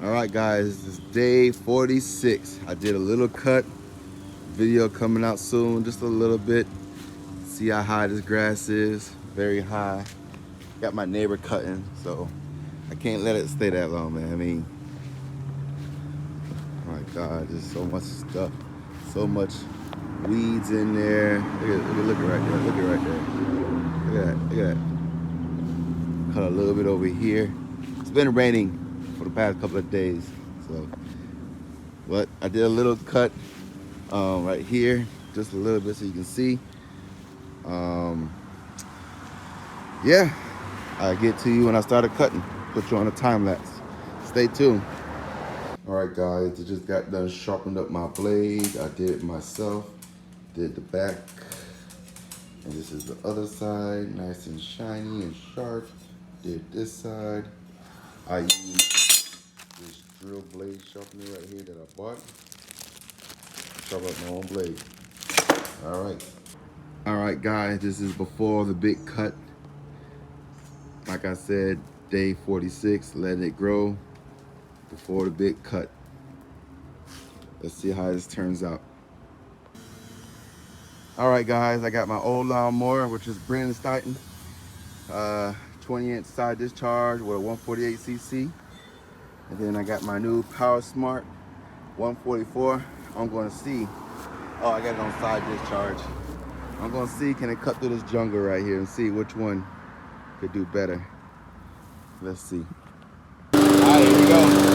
All right, guys, it's day 46. I did a little cut. Video coming out soon, just a little bit. See how high this grass is, very high. Got my neighbor cutting, so I can't let it stay that long, man. I mean, oh my God, there's so much stuff, so much weeds in there. Look at right there, look at right there. Look at that, look at that. Cut a little bit over here. It's been raining for the past couple of days, so. But I did a little cut right here, just a little bit so you can see. Yeah, I'll get to you when I started cutting. Put you on a time lapse. Stay tuned. All right, guys, I just got done sharpened up my blade. I did it myself. Did the back, and this is the other side, nice and shiny and sharp. Did this side. I used this drill blade sharpener right here that I bought. Sharpen up my own blade. All right. All right, guys, this is before the big cut. Like I said, day 46, letting it grow before the big cut. Let's see how this turns out. All right, guys, I got my old lawnmower, which is Brandon Stighton, 20-inch side discharge with a 148cc. And then I got my new Powersmart 144. I'm going to see. Oh, I got it on side discharge. I'm going to see, can it cut through this jungle right here and see which one could do better. Let's see. All right, here we go.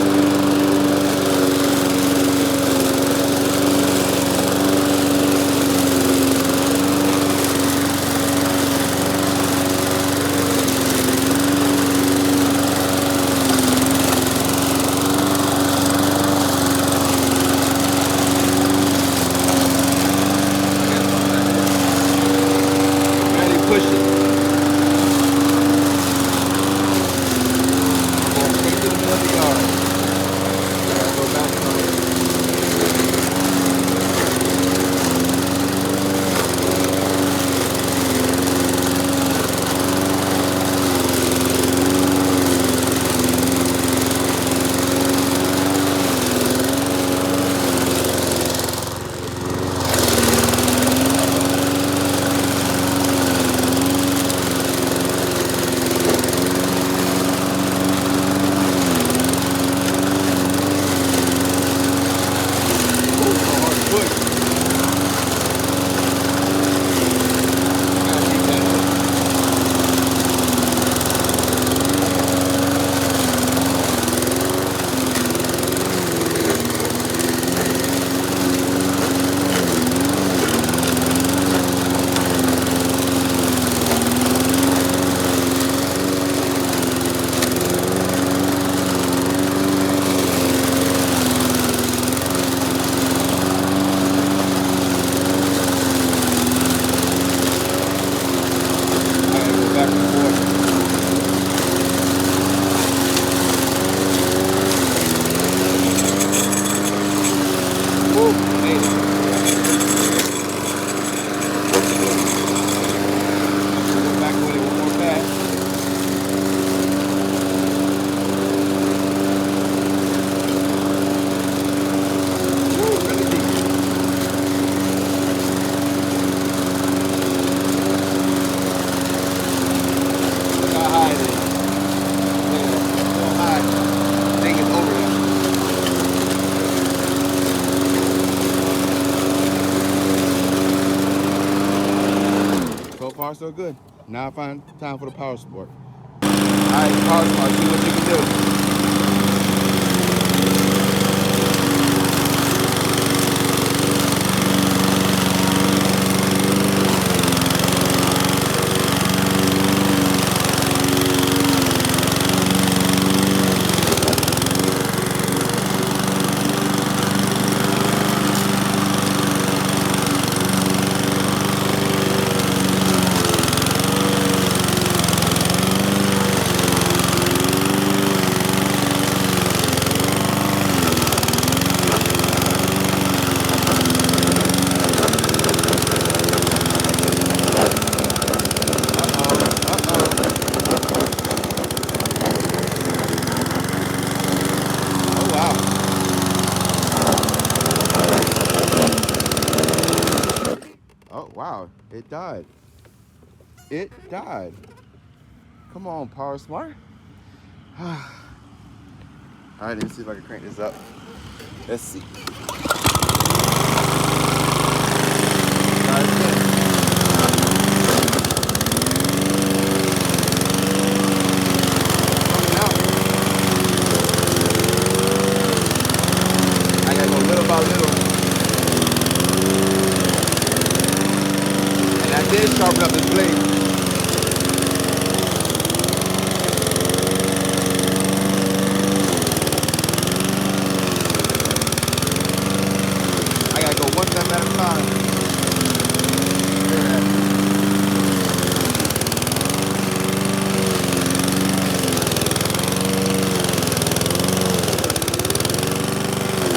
So far, so good. Now I find time for the Power Sport. All right, Powersmart, see what you can do. wow, it died. It died. Come on, Powersmart. All right, let me see if I can crank this up. Let's see. Try it again. Coming out. I gotta go little by little. And I did sharpen up this blade. I gotta go one step at a time.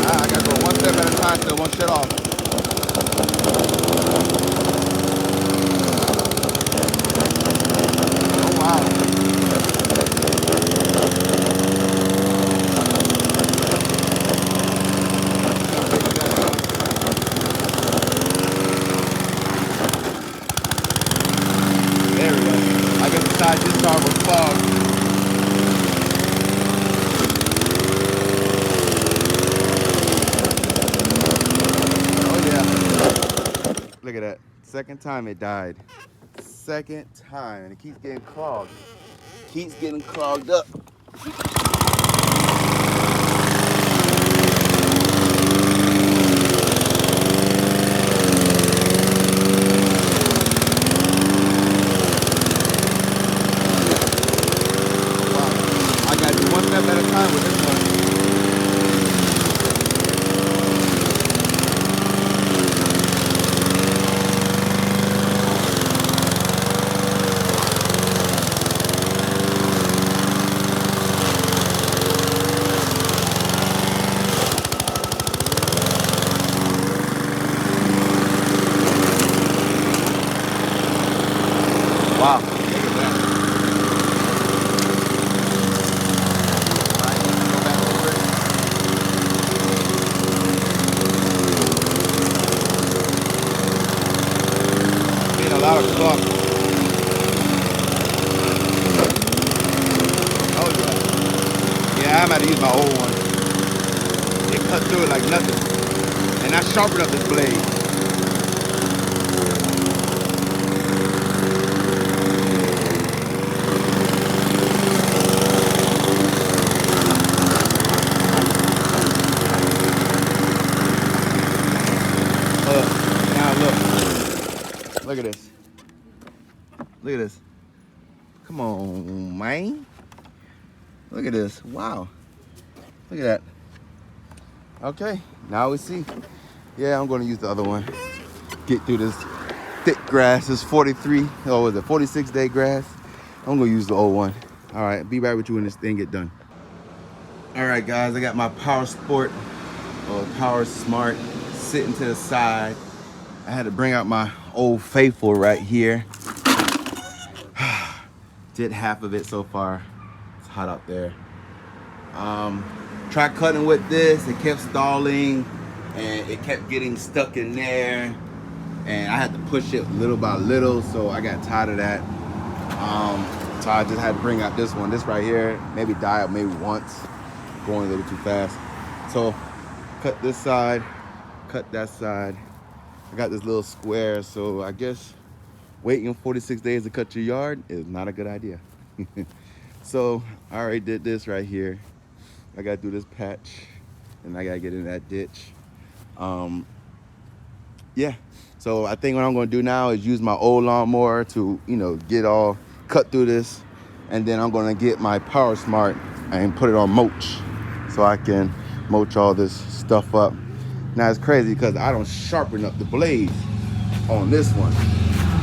I gotta go one step at a time so it won't shut off. Oh wow. There we go. I guess the side this car was clogged. Oh yeah. Look at that. Second time it died. Second time, and it keeps getting clogged. Keeps getting clogged up. Wow. I gotta do one step at a time with this one. Wow, look at that. All right, go back over it. Getting a lot of clock. Oh yeah. Yeah, I'm about to use my old one. It cut through it like nothing. And I sharpened up this blade. Now look. Look at this. Look at this. Come on, man. Look at this. Wow. Look at that. Okay, now we see. Yeah, I'm going to use the other one. Get through this thick grass. This 46-day grass. I'm going to use the old one. All right, be back with you when this thing get done. All right, guys, I got my Powersmart or Powersmart sitting to the side. I had to bring out my Old Faithful right here. Did half of it so far. It's hot out there. Tried cutting with this. It kept stalling and it kept getting stuck in there. And I had to push it little by little, so I got tired of that. So I just had to bring out this one. This right here, maybe died maybe once. Going a little too fast. So cut this side, cut that side. I got this little square, so I guess waiting 46 days to cut your yard is not a good idea. So I already did this right here. I gotta do this patch and I gotta get in that ditch. Yeah, so I think what I'm gonna do now is use my old lawnmower to, get all cut through this, and then I'm gonna get my Powersmart and put it on mulch so I can mulch all this stuff up. Now it's crazy because I don't sharpen up the blades on this one.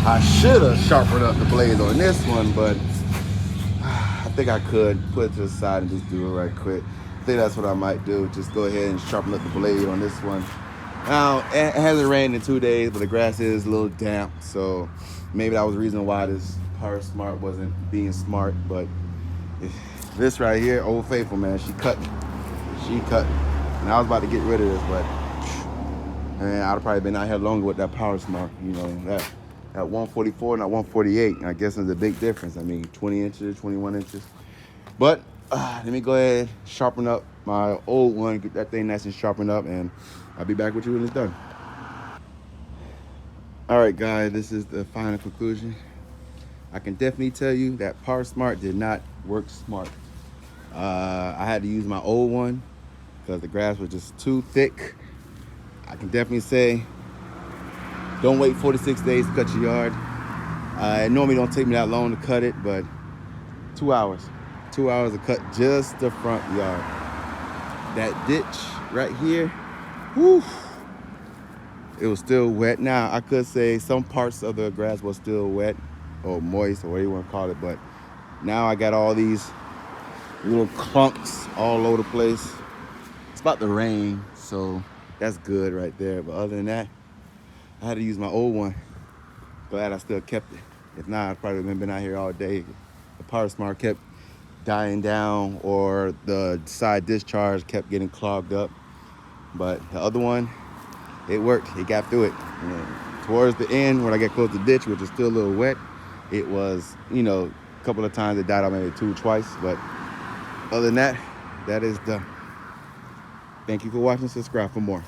I should have sharpened up the blades on this one, but I think I could put it to the side and just do it right quick. I think that's what I might do. Just go ahead and sharpen up the blade on this one. Now, it hasn't rained in 2 days, but the grass is a little damp, so maybe that was the reason why this Powersmart wasn't being smart. But this right here, Old Faithful, man, she cut. And I was about to get rid of this, but man, I'd have probably been out here longer with that Powersmart. at 144 and at 148. I guess there's a big difference. I mean, 20 inches, 21 inches. But let me go ahead, sharpen up my old one, get that thing nice and sharpened up, and I'll be back with you when it's done. All right, guys, this is the final conclusion. I can definitely tell you that Powersmart did not work smart. I had to use my old one because the grass was just too thick. I can definitely say, don't wait 46 days to cut your yard. It normally don't take me that long to cut it, but 2 hours. 2 hours to cut just the front yard. That ditch right here, whew, it was still wet. Now, I could say some parts of the grass was still wet or moist or whatever you want to call it, but now I got all these little clumps all over the place. It's about to rain, so that's good right there. But other than that, I had to use my old one. Glad I still kept it. If not, I'd probably been out here all day. The Powersmart kept dying down, or the side discharge kept getting clogged up. But the other one, it worked. It got through it. And towards the end, when I get close to the ditch, which is still a little wet, it was, a couple of times it died out, maybe twice. But other than that, that is done. Thank you for watching. Subscribe for more.